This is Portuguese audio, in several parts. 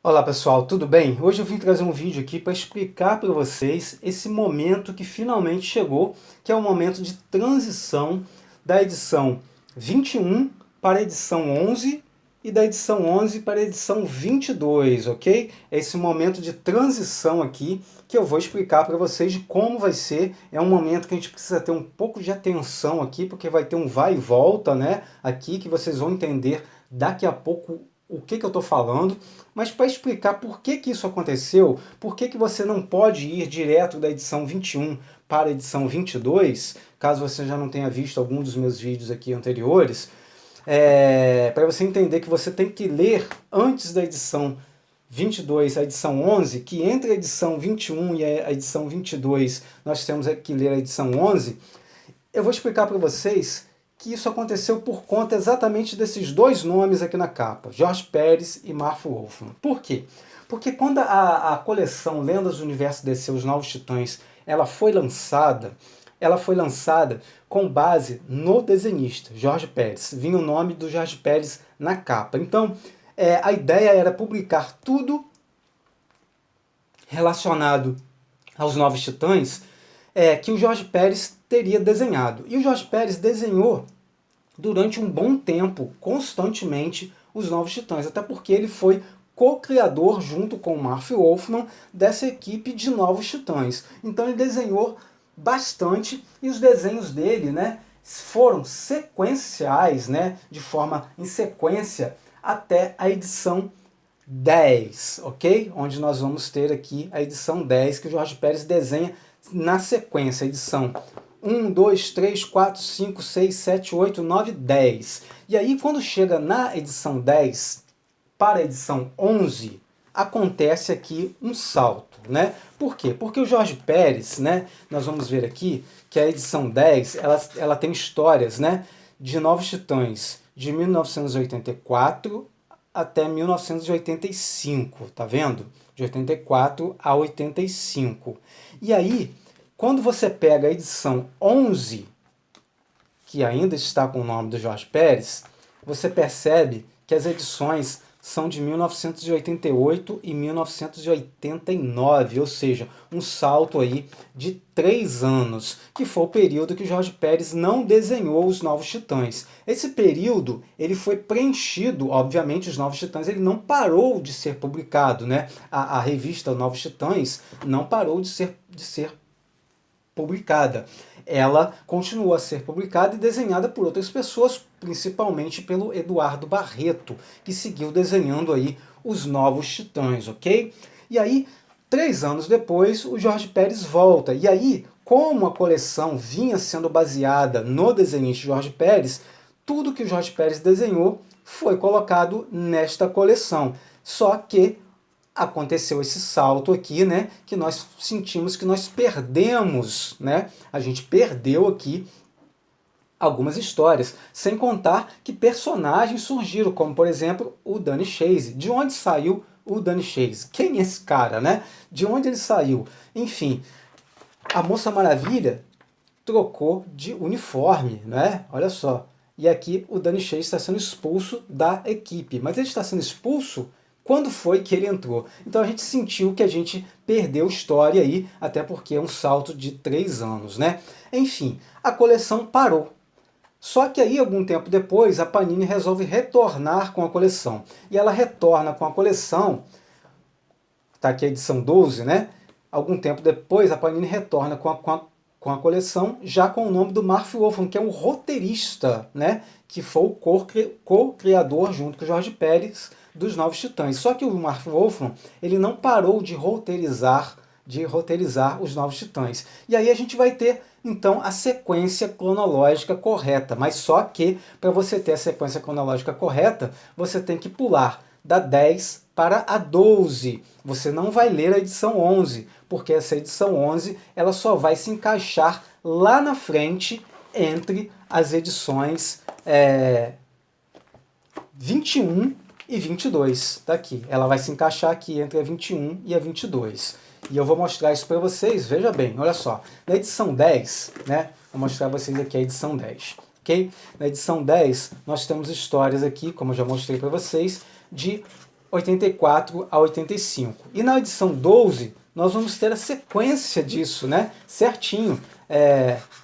Olá pessoal, tudo bem? Hoje eu vim trazer um vídeo aqui para explicar para vocês esse momento que finalmente chegou, que é o momento de transição da edição 21 para a edição 11 e da edição 11 para a edição 22, ok? É esse momento de transição aqui que eu vou explicar para vocês de como vai ser. É um momento que a gente precisa ter um pouco de atenção aqui, porque vai ter um vai e volta, né? Aqui que vocês vão entender daqui a pouco o que eu estou falando, mas para explicar por que isso aconteceu, por que você não pode ir direto da edição 21 para a edição 22, caso você já não tenha visto algum dos meus vídeos aqui anteriores, para você entender que você tem que ler antes da edição 22 a edição 11, que entre a edição 21 e a edição 22 nós temos que ler a edição 11, eu vou explicar para vocês que isso aconteceu por conta exatamente desses dois nomes aqui na capa, George Pérez e Marv Wolfman. Por quê? Porque quando a coleção Lendas do Universo DC, Os Novos Titãs, ela foi lançada com base no desenhista, George Pérez. Vinha o nome do George Pérez na capa. Então, a ideia era publicar tudo relacionado aos Novos Titãs que o George Pérez teria desenhado. E o George Pérez desenhou durante um bom tempo, constantemente, os Novos Titãs, até porque ele foi co-criador, junto com o Marv Wolfman, dessa equipe de Novos Titãs. Então ele desenhou bastante, e os desenhos dele, né, foram sequenciais, né, de forma em sequência, até a edição 10, ok? Onde nós vamos ter aqui a edição 10, que o George Pérez desenha na sequência, edição 1, 2, 3, 4, 5, 6, 7, 8, 9, 10. E aí, quando chega na edição 10 para a edição 11, acontece aqui um salto, né? Por quê? Porque o George Pérez, né, nós vamos ver aqui que a edição 10, ela tem histórias, né, de Novos Titãs de 1984 até 1985, tá vendo? De 84 a 85. E aí, quando você pega a edição 11, que ainda está com o nome do George Pérez, você percebe que as edições são de 1988 e 1989, ou seja, um salto aí de 3 anos, que foi o período que o George Pérez não desenhou os Novos Titãs. Esse período ele foi preenchido, obviamente os Novos Titãs ele não parou de ser publicado, né? A revista Novos Titãs não parou de ser publicada. Ela continuou a ser publicada e desenhada por outras pessoas, principalmente pelo Eduardo Barreto, que seguiu desenhando aí os Novos Titãs, ok? E aí, 3 anos depois, o George Pérez volta. E aí, como a coleção vinha sendo baseada no desenhista George Pérez, tudo que o George Pérez desenhou foi colocado nesta coleção. Só que aconteceu esse salto aqui, né, que nós sentimos que nós perdemos, né, a gente perdeu aqui algumas histórias, sem contar que personagens surgiram, como por exemplo o Danny Chase. De onde saiu o Danny Chase? Quem é esse cara, né? De onde ele saiu? Enfim, a Moça Maravilha trocou de uniforme, né? Olha só. E aqui o Danny Chase está sendo expulso da equipe. Mas ele está sendo expulso quando foi que ele entrou. Então a gente sentiu que a gente perdeu história aí, até porque é um salto de 3 anos, né? Enfim, a coleção parou. Só que aí, algum tempo depois, a Panini resolve retornar com a coleção. E ela retorna com a coleção, tá aqui a edição 12, né? Algum tempo depois, a Panini retorna com a coleção, já com o nome do Marv Wolfman, que é um roteirista, né? Que foi o co-criador, junto com o George Pérez, dos Novos Titãs. Só que o Marv Wolfman, ele não parou de roteirizar os Novos Titãs. E aí a gente vai ter, então, a sequência cronológica correta. Mas só que, para você ter a sequência cronológica correta, você tem que pular da 10 para a 12. Você não vai ler a edição 11, porque essa edição 11 ela só vai se encaixar lá na frente entre as edições 21 e 22. Tá aqui. Ela vai se encaixar aqui entre a 21 e a 22. E eu vou mostrar isso para vocês. Veja bem, olha só. Na edição 10, né? Vou mostrar para vocês aqui a edição 10. Ok? Na edição 10, nós temos histórias aqui, como eu já mostrei para vocês, de 84 a 85. E na edição 12, nós vamos ter a sequência disso, né? Certinho.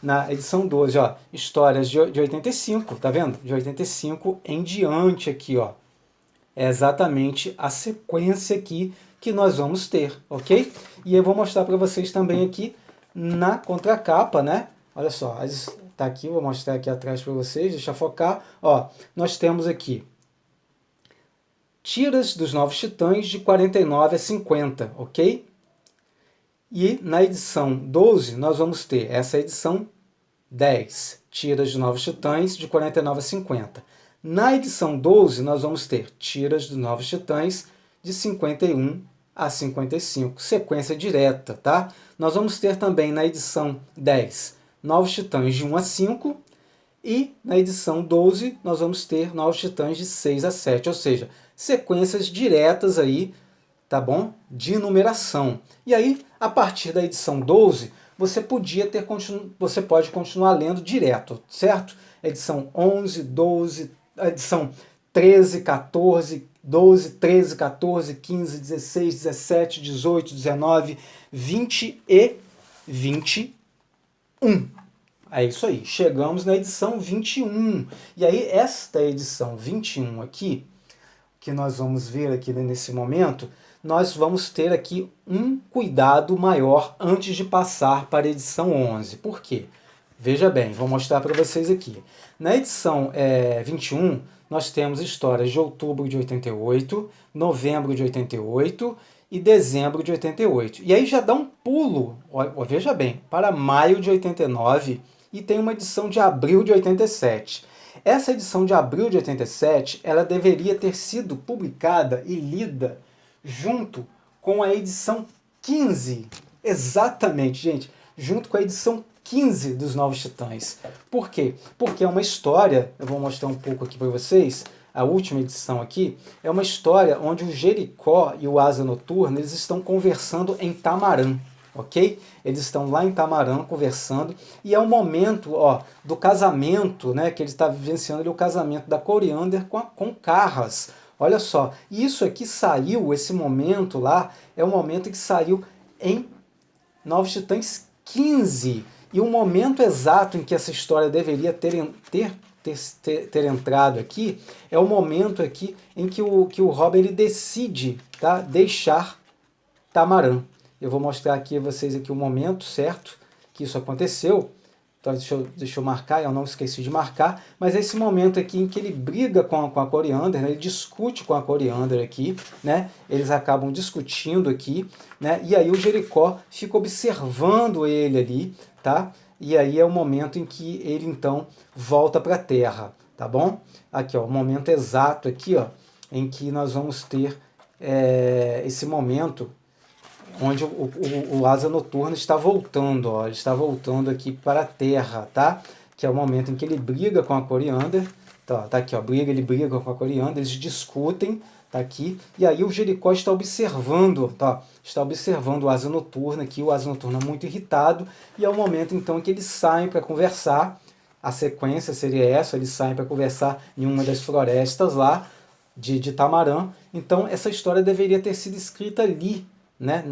Na edição 12, ó, histórias de 85, tá vendo? De 85 em diante aqui, ó. É exatamente a sequência aqui que nós vamos ter, ok? E eu vou mostrar para vocês também aqui na contracapa, né? Olha só, tá aqui, vou mostrar aqui atrás para vocês, deixa eu focar. Ó, nós temos aqui tiras dos Novos Titãs de 49 a 50, ok? E na edição 12 nós vamos ter essa edição 10, tiras dos Novos Titãs de 49 a 50. Na edição 12 nós vamos ter tiras dos Novos Titãs de 51 a 55, sequência direta, tá? Nós vamos ter também na edição 10 Novos Titãs de 1 a 5 e na edição 12 nós vamos ter Novos Titãs de 6 a 7, ou seja, sequências diretas aí, tá bom? De numeração. E aí, a partir da edição 12, você pode continuar lendo direto, certo? Edição 11, 12, edição 13, 14, 12, 13, 14, 15, 16, 17, 18, 19, 20 e 21. É isso aí, chegamos na edição 21. E aí, esta edição 21 aqui, que nós vamos ver aqui nesse momento, nós vamos ter aqui um cuidado maior antes de passar para a edição 11. Por quê? Veja bem, vou mostrar para vocês aqui. Na edição 21, nós temos histórias de outubro de 88, novembro de 88 e dezembro de 88. E aí já dá um pulo, veja bem, para maio de 89 e tem uma edição de abril de 87. Essa edição de abril de 87, ela deveria ter sido publicada e lida junto com a edição 15. Exatamente, gente, junto com a edição 15 dos Novos Titãs. Por quê? Porque é uma história, eu vou mostrar um pouco aqui para vocês, a última edição aqui, é uma história onde o Jericó e o Asa Noturna, eles estão conversando em Tamarã. Ok? Eles estão lá em Tamarã conversando e é o momento, ó, do casamento, né, que ele está vivenciando ali, o casamento da Coriander com Carras. Olha só, isso aqui saiu, esse momento lá, é o momento que saiu em Novos Titãs 15. E o momento exato em que essa história deveria ter entrado aqui é o momento aqui em que o Robin ele decide, tá, deixar Tamarã. Eu vou mostrar aqui a vocês aqui o momento certo que isso aconteceu. Então deixa eu marcar, eu não esqueci de marcar. Mas é esse momento aqui em que ele briga com a Coriander, né? Ele discute com a Coriander aqui, né? Eles acabam discutindo aqui, né? E aí o Jericó fica observando ele ali, tá? E aí é o momento em que ele então volta para a Terra, tá bom? Aqui, ó, o momento exato aqui, ó, em que nós vamos ter esse momento onde o Asa Noturna está voltando, ó, ele está voltando aqui para a Terra, tá? Que é o momento em que ele briga com a Coriander, tá aqui, ó, ele briga com a Coriander, eles discutem, tá aqui, e aí o Jericó está observando, tá? Está observando o Asa Noturna aqui, o Asa Noturna muito irritado, e é o momento então em que eles saem para conversar, a sequência seria essa, eles saem para conversar em uma das florestas lá de Tamarã, então essa história deveria ter sido escrita ali, né,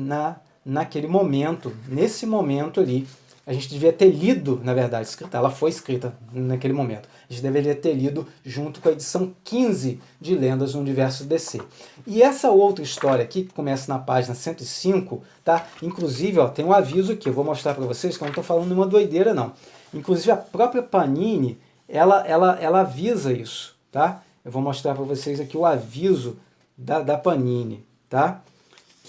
naquele momento, nesse momento ali. A gente devia ter lido, na verdade, escrita, ela foi escrita naquele momento. A gente deveria ter lido junto com a edição 15 de Lendas no Universo DC. E essa outra história aqui, que começa na página 105, tá? Inclusive, ó, tem um aviso aqui, eu vou mostrar para vocês, que eu não estou falando nenhuma doideira, não. Inclusive, a própria Panini, ela avisa isso, tá? Eu vou mostrar para vocês aqui o aviso da Panini, tá?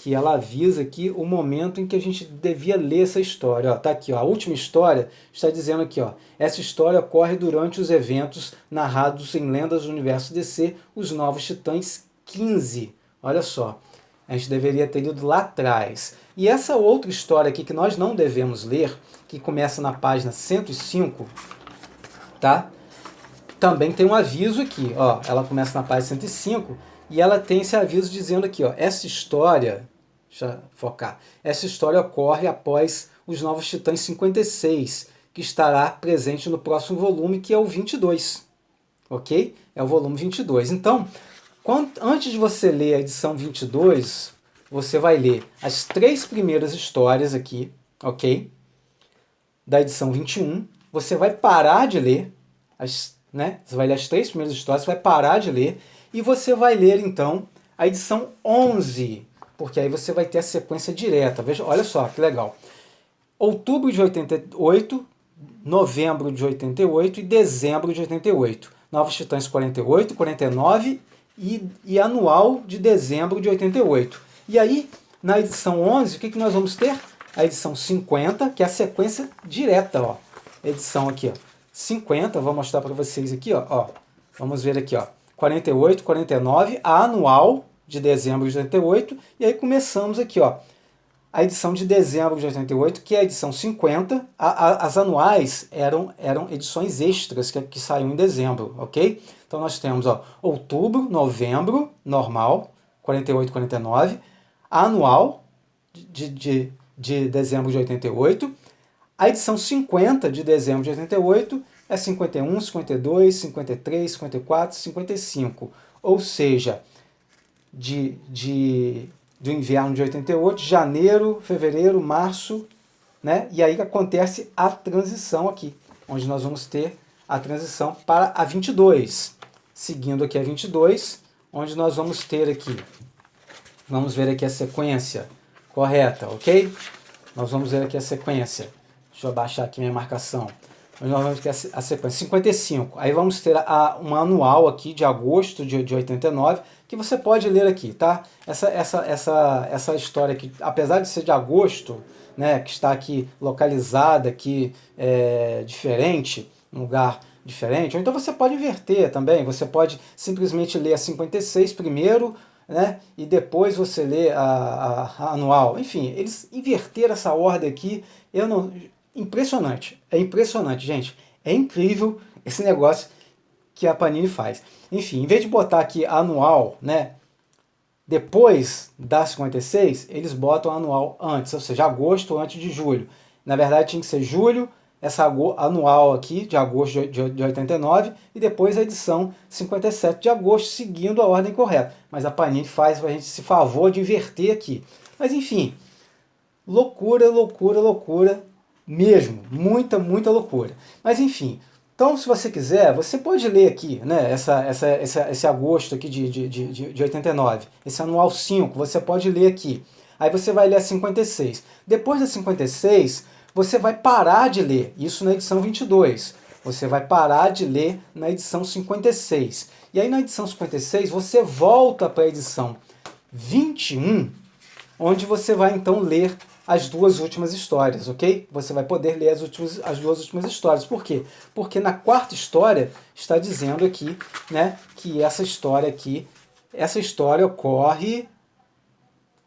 Que ela avisa aqui o momento em que a gente devia ler essa história. Ó, tá aqui, ó, a última história está dizendo aqui, ó, essa história ocorre durante os eventos narrados em Lendas do Universo DC, Os Novos Titãs 15. Olha só, a gente deveria ter lido lá atrás. E essa outra história aqui que nós não devemos ler, que começa na página 105, tá? Também tem um aviso aqui, ó, ela começa na página 105, e ela tem esse aviso dizendo aqui, ó, essa história, deixa eu focar, essa história ocorre após os Novos Titãs 56, que estará presente no próximo volume, que é o 22, ok? É o volume 22. Então, Antes de você ler a edição 22, você vai ler as 3 primeiras histórias aqui, ok? Da edição 21. Você vai parar de ler, você vai ler as 3 primeiras histórias, você vai parar de ler, e você vai ler, então, a edição 11, porque aí você vai ter a sequência direta. Veja, olha só que legal. Outubro de 88, novembro de 88 e dezembro de 88. Novos Titãs 48, 49 e anual de dezembro de 88. E aí, na edição 11, o que nós vamos ter? A edição 50, que é a sequência direta, ó. Edição aqui, ó. 50, vou mostrar para vocês aqui, ó. Vamos ver aqui, ó. 48, 49, a anual de dezembro de 88. E aí começamos aqui, ó. A edição de dezembro de 88, que é a edição 50. As anuais eram edições extras que saíam em dezembro, ok? Então nós temos, ó, outubro, novembro, normal, 48, 49. A anual de dezembro de 88. A edição 50 de dezembro de 88 é 51, 52, 53, 54, 55. Ou seja, do inverno de 88, janeiro, fevereiro, março, né? E aí acontece a transição aqui, onde nós vamos ter a transição para a 22. Seguindo aqui a 22, onde nós vamos ter aqui, vamos ver aqui a sequência correta, ok? Nós vamos ver aqui a sequência. Deixa eu abaixar aqui minha marcação. Nós vamos ter a sequência 55. Aí vamos ter uma anual aqui de agosto de 89, que você pode ler aqui, tá? Essa história aqui, apesar de ser de agosto, né, que está aqui localizada, aqui diferente, um lugar diferente, ou então você pode inverter também, você pode simplesmente ler a 56 primeiro, né, e depois você lê a anual. Enfim, eles inverteram essa ordem aqui, impressionante, é impressionante, gente, é incrível esse negócio que a Panini faz. Enfim, em vez de botar aqui anual, né, depois da 56, eles botam anual antes, ou seja, agosto antes de julho. Na verdade tinha que ser julho, essa anual aqui de agosto de 89 e depois a edição 57 de agosto, seguindo a ordem correta. Mas a Panini faz a gente esse favor de inverter aqui. Mas enfim, loucura, loucura, loucura mesmo, muita, muita loucura. Mas enfim, então se você quiser, você pode ler aqui, né, esse agosto aqui de 89, esse anual 5, você pode ler aqui. Aí você vai ler a 56. Depois da 56, você vai parar de ler, isso na edição 22. Você vai parar de ler na edição 56. E aí na edição 56, você volta para a edição 21, onde você vai então ler as 2 últimas histórias, ok? Você vai poder ler as 2 últimas histórias. Por quê? Porque na 4ª história está dizendo aqui, né, que essa história ocorre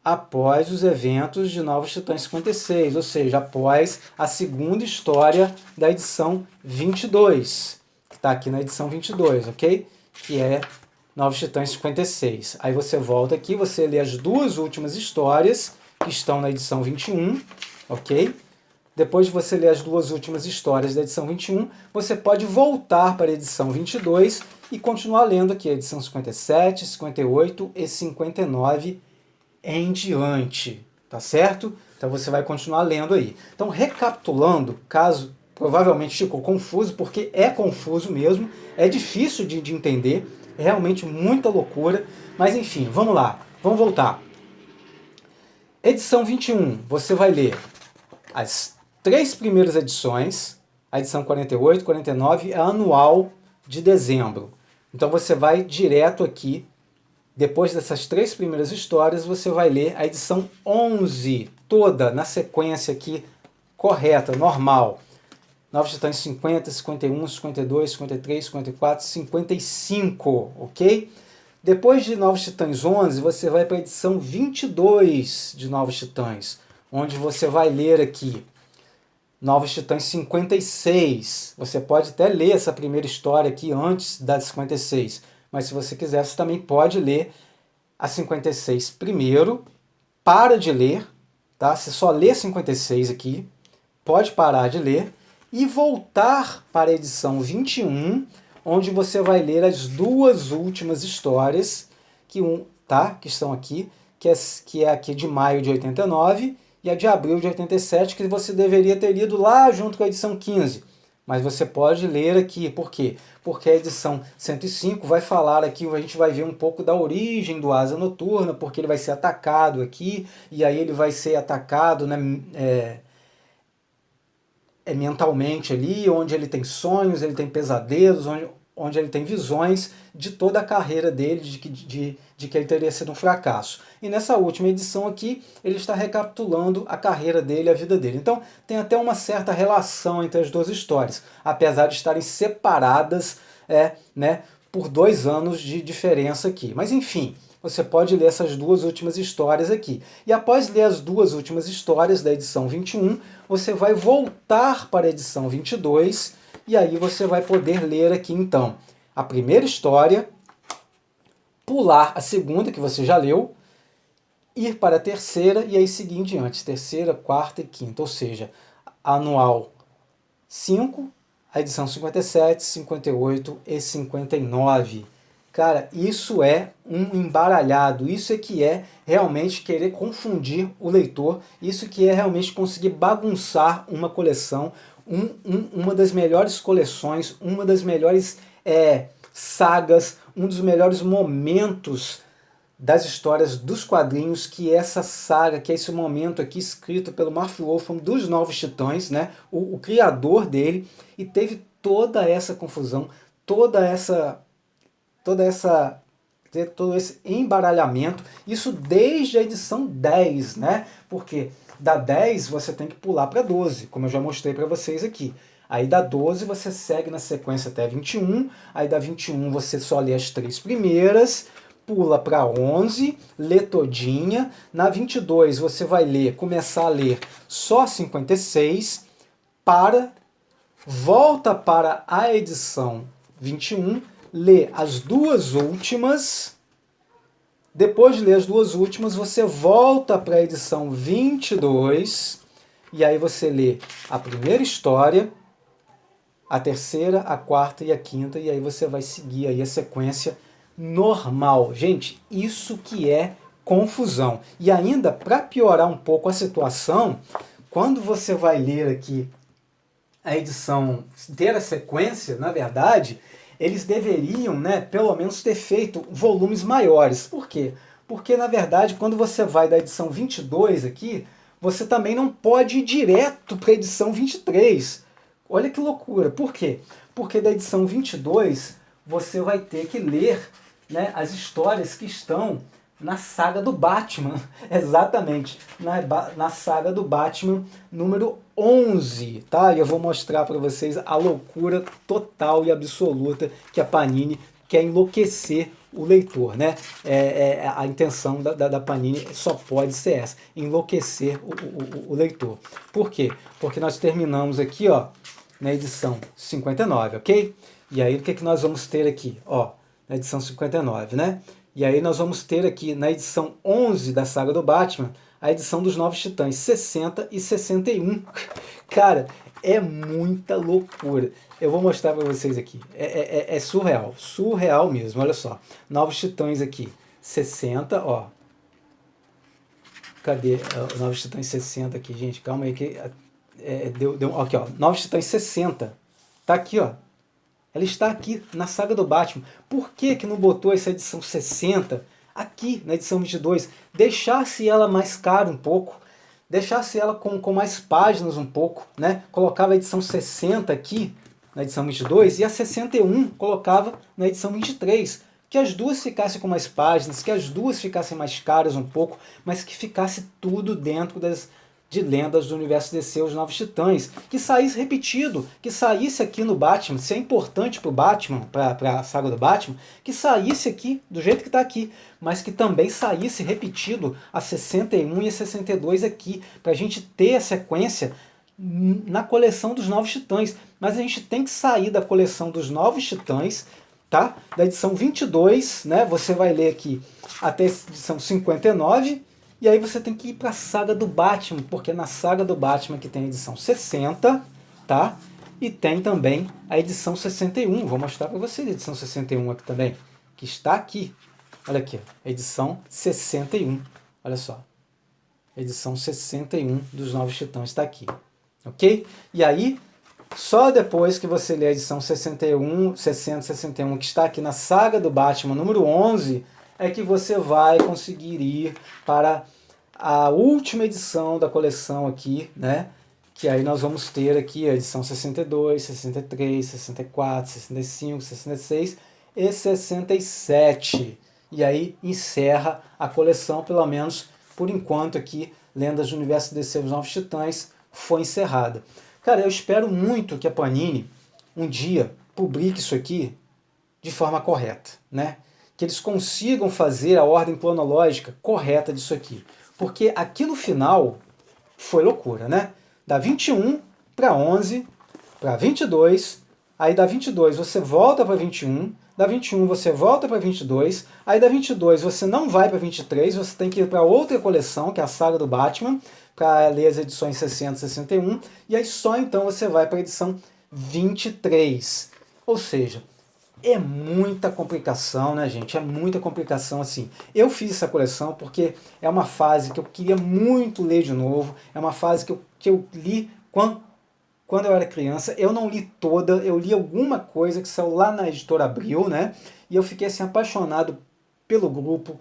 após os eventos de Novos Titãs 56, ou seja, após a 2ª história da edição 22, que está aqui na edição 22, ok? Que é Novos Titãs 56. Aí você volta aqui, você lê as 2 últimas histórias que estão na edição 21, ok? Depois de você ler as 2 últimas histórias da edição 21, você pode voltar para a edição 22 e continuar lendo aqui a edição 57, 58 e 59 em diante, tá certo? Então você vai continuar lendo aí. Então, recapitulando, caso provavelmente ficou confuso, porque é confuso mesmo, é difícil de entender, é realmente muita loucura, mas enfim, vamos lá, vamos voltar. Edição 21, você vai ler as 3 primeiras edições, a edição 48, 49 e a anual de dezembro. Então você vai direto aqui, depois dessas 3 primeiras histórias, você vai ler a edição 11, toda na sequência aqui correta, normal. Novos Titãs 50, 51, 52, 53, 54, 55, ok? Depois de Novos Titãs 11, você vai para a edição 22 de Novos Titãs, onde você vai ler aqui Novos Titãs 56. Você pode até ler essa primeira história aqui antes da 56, mas se você quiser, você também pode ler a 56 primeiro, para de ler, tá? Você só lê 56 aqui, pode parar de ler e voltar para a edição 21, onde você vai ler as 2 últimas histórias tá? Que estão aqui, que é aqui de maio de 89 e a de abril de 87, que você deveria ter lido lá junto com a edição 15. Mas você pode ler aqui, por quê? Porque a edição 105 vai falar aqui, a gente vai ver um pouco da origem do Asa Noturna, porque ele vai ser atacado aqui, e aí ele vai ser atacado, né, mentalmente ali, onde ele tem sonhos, ele tem pesadelos, onde ele tem visões de toda a carreira dele, de que ele teria sido um fracasso. E nessa última edição aqui, ele está recapitulando a carreira dele, a vida dele. Então, tem até uma certa relação entre as duas histórias, apesar de estarem separadas, né, por 2 anos de diferença aqui. Mas enfim, você pode ler essas duas últimas histórias aqui. E após ler as duas últimas histórias da edição 21, você vai voltar para a edição 22, e aí você vai poder ler aqui então a primeira história, pular a segunda que você já leu, ir para a terceira e aí seguir em diante, terceira, quarta e quinta, ou seja, anual 5, a edição 57, 58 e 59. Cara, isso é um embaralhado, isso é que é realmente querer confundir o leitor, isso que é realmente conseguir bagunçar uma coleção, uma das melhores coleções, uma das melhores sagas, um dos melhores momentos das histórias dos quadrinhos, que é essa saga, que é esse momento aqui escrito pelo Marv Wolfman dos Novos Titãs, né, o criador dele, e teve toda essa confusão, todo esse embaralhamento, isso desde a edição 10, né? Porque da 10 você tem que pular para 12, como eu já mostrei para vocês aqui. Aí da 12 você segue na sequência até 21, aí da 21 você só lê as 3 primeiras, pula para 11, lê todinha. Na 22 você vai começar a ler só 56, volta para a edição 21, lê as duas últimas. Depois de ler as duas últimas, você volta para a edição 22, e aí você lê a primeira história, a terceira, a quarta e a quinta, e aí você vai seguir aí a sequência normal. Gente, isso que é confusão. E ainda, para piorar um pouco a situação, quando você vai ler aqui a edição, ter a sequência, na verdade, eles deveriam, né, pelo menos ter feito volumes maiores. Por quê? Porque, na verdade, quando você vai da edição 22 aqui, você também não pode ir direto para a edição 23. Olha que loucura. Por quê? Porque da edição 22 você vai ter que ler, né, as histórias que estão na saga do Batman, exatamente, na saga do Batman número 11, tá? E eu vou mostrar para vocês a loucura total e absoluta que a Panini quer enlouquecer o leitor, né? A intenção da Panini só pode ser essa, enlouquecer o leitor. Por quê? Porque nós terminamos aqui, ó, na edição 59, ok? E aí o que nós vamos ter aqui? Ó, na edição 59, né? E aí nós vamos ter aqui na edição 11 da saga do Batman, a edição dos Novos Titãs, 60 e 61. Cara, é muita loucura. Eu vou mostrar para vocês aqui. É surreal, surreal mesmo, olha só. Novos Titãs aqui, 60, ó. Cadê Novos Titãs 60 aqui, gente? Calma aí que aqui, ó. Novos Titãs 60. Tá aqui, ó. Ela está aqui na saga do Batman. Por que não botou essa edição 60 aqui na edição 22? Deixasse ela mais cara um pouco, deixasse ela com mais páginas um pouco, né? Colocava a edição 60 aqui na edição 22 e a 61 colocava na edição 23. Que as duas ficassem com mais páginas, que as duas ficassem mais caras um pouco, mas que ficasse tudo dentro de lendas do universo DC, os Novos Titãs, que saísse repetido, que saísse aqui no Batman, se é importante para o Batman, para a saga do Batman, que saísse aqui do jeito que está aqui, mas que também saísse repetido a 61 e a 62 aqui, para a gente ter a sequência na coleção dos Novos Titãs. Mas a gente tem que sair da coleção dos Novos Titãs, tá? Da edição 22, né? Você vai ler aqui até a edição 59, e aí você tem que ir para a saga do Batman, porque é na saga do Batman que tem a edição 60, tá? E tem também a edição 61. Vou mostrar para vocês a edição 61 aqui também, que está aqui. Olha aqui, edição 61. Olha só. Edição 61 dos Novos Titãs está aqui. Ok? E aí, só depois que você ler a edição 61, 61, que está aqui na Saga do Batman número 11, é que você vai conseguir ir para a última edição da coleção aqui, né? Que aí nós vamos ter aqui a edição 62, 63, 64, 65, 66 e 67. E aí encerra a coleção, pelo menos por enquanto aqui, Lendas do Universo DC, os Novos Titãs, foi encerrada. Cara, eu espero muito que a Panini um dia publique isso aqui de forma correta, né? Que eles consigam fazer a ordem cronológica correta disso aqui. Porque aqui no final foi loucura, né? Da 21 para 11, para 22, aí da 22 você volta para 21, da 21 você volta para 22, aí da 22 você não vai para 23, você tem que ir para outra coleção, que é a Saga do Batman, para ler as edições 60 e 61, e aí só então você vai para a edição 23. Ou seja, é muita complicação, né, gente? É muita complicação, assim. Eu fiz essa coleção porque é uma fase que eu queria muito ler de novo, é uma fase que eu li quando eu era criança. Eu não li toda, eu li alguma coisa que saiu lá na Editora Abril, né? E eu fiquei, assim, apaixonado pelo grupo,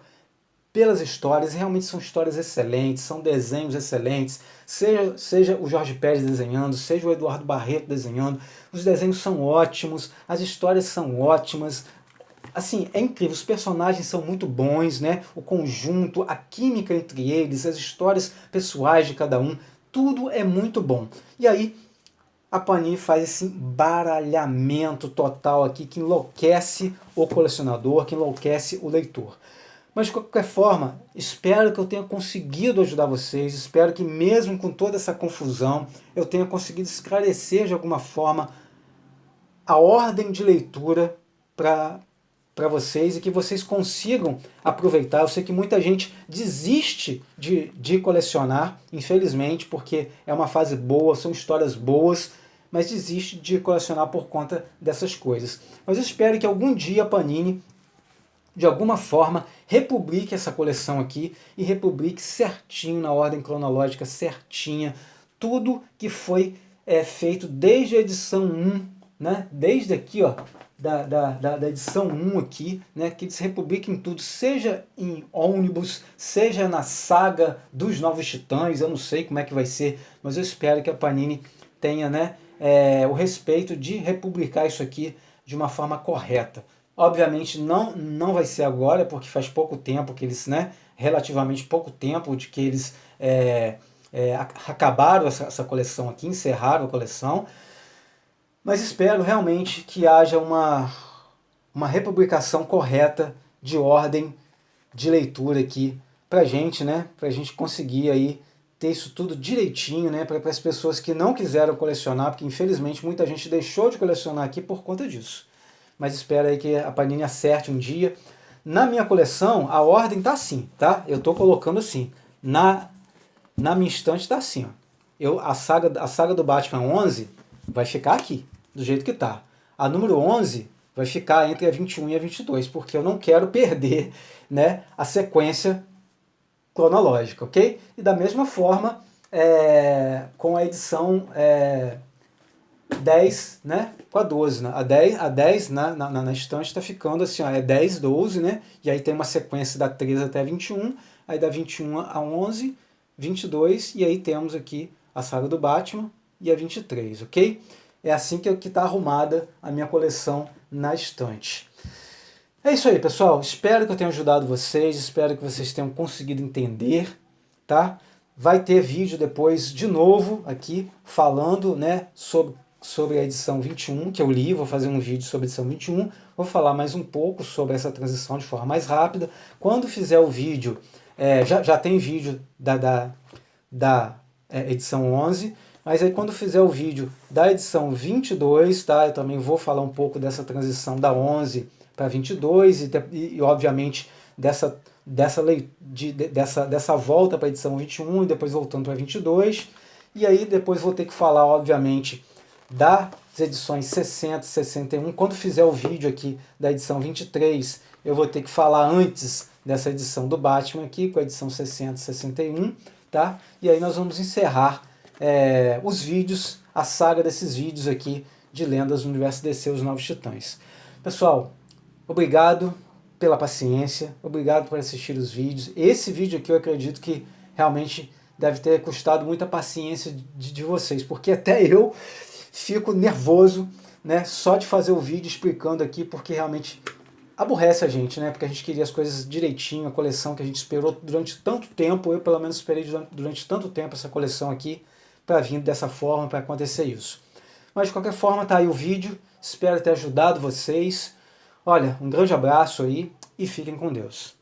pelas histórias. Realmente são histórias excelentes, são desenhos excelentes, seja o Jorge Pérez desenhando, seja o Eduardo Barreto desenhando, os desenhos são ótimos, as histórias são ótimas, assim, é incrível, os personagens são muito bons, né? O conjunto, a química entre eles, as histórias pessoais de cada um, tudo é muito bom. E aí, a Panini faz esse embaralhamento total aqui que enlouquece o colecionador, que enlouquece o leitor. Mas de qualquer forma, espero que eu tenha conseguido ajudar vocês, espero que mesmo com toda essa confusão, eu tenha conseguido esclarecer de alguma forma a ordem de leitura para vocês e que vocês consigam aproveitar. Eu sei que muita gente desiste de colecionar, infelizmente, porque é uma fase boa, são histórias boas, mas desiste de colecionar por conta dessas coisas. Mas eu espero que algum dia a Panini, de alguma forma, republique essa coleção aqui e republique certinho, na ordem cronológica certinha, tudo que foi feito desde a edição 1, né? Desde aqui, ó, da edição 1 aqui, né? Que eles republiquem tudo, seja em ônibus, seja na saga dos Novos Titãs. Eu não sei como é que vai ser, mas eu espero que a Panini tenha, né, o respeito de republicar isso aqui de uma forma correta. Obviamente não vai ser agora, porque faz pouco tempo que eles, né, relativamente pouco tempo de que eles acabaram essa coleção aqui, encerraram a coleção, mas espero realmente que haja uma republicação correta de ordem de leitura aqui pra gente, né, pra gente conseguir aí ter isso tudo direitinho, né, para as pessoas que não quiseram colecionar, porque infelizmente muita gente deixou de colecionar aqui por conta disso. Mas espero aí que a Panini acerte um dia. Na minha coleção, a ordem tá assim, tá? Eu tô colocando assim. Na minha estante tá assim, ó. A saga do Batman 11 vai ficar aqui, do jeito que tá. A número 11 vai ficar entre a 21 e a 22, porque eu não quero perder, né, a sequência cronológica, ok? E da mesma forma, com a edição 10, né, com a 12, né? A 10 na estante está ficando assim, ó, é 10, 12, né? E aí tem uma sequência da 13 até 21, aí da 21 a 11, 22, e aí temos aqui a saga do Batman e a 23, ok? É assim que está arrumada a minha coleção na estante. É isso aí, pessoal. Espero que eu tenha ajudado vocês, espero que vocês tenham conseguido entender, tá? Vai ter vídeo depois de novo aqui falando, né, sobre a edição 21, que eu li, vou fazer um vídeo sobre a edição 21, vou falar mais um pouco sobre essa transição de forma mais rápida. Quando fizer o vídeo, já tem vídeo da edição 11, mas aí quando fizer o vídeo da edição 22, tá, eu também vou falar um pouco dessa transição da 11 para 22 e obviamente dessa volta para a edição 21 e depois voltando para 22. E aí depois vou ter que falar, obviamente, da edições 60 e 61. Quando fizer o vídeo aqui da edição 23, eu vou ter que falar antes dessa edição do Batman aqui, com a edição 60 e 61, tá? E aí nós vamos encerrar os vídeos, a saga desses vídeos aqui de lendas do universo DC, os Novos Titãs. Pessoal, obrigado pela paciência, obrigado por assistir os vídeos. Esse vídeo aqui eu acredito que realmente deve ter custado muita paciência de vocês, porque até eu fico nervoso, né, só de fazer o vídeo explicando aqui, porque realmente aborrece a gente, né, porque a gente queria as coisas direitinho, a coleção que a gente esperou durante tanto tempo, eu pelo menos esperei durante tanto tempo essa coleção aqui, para vir dessa forma, para acontecer isso. Mas de qualquer forma, tá aí o vídeo, espero ter ajudado vocês. Olha, um grande abraço aí e fiquem com Deus.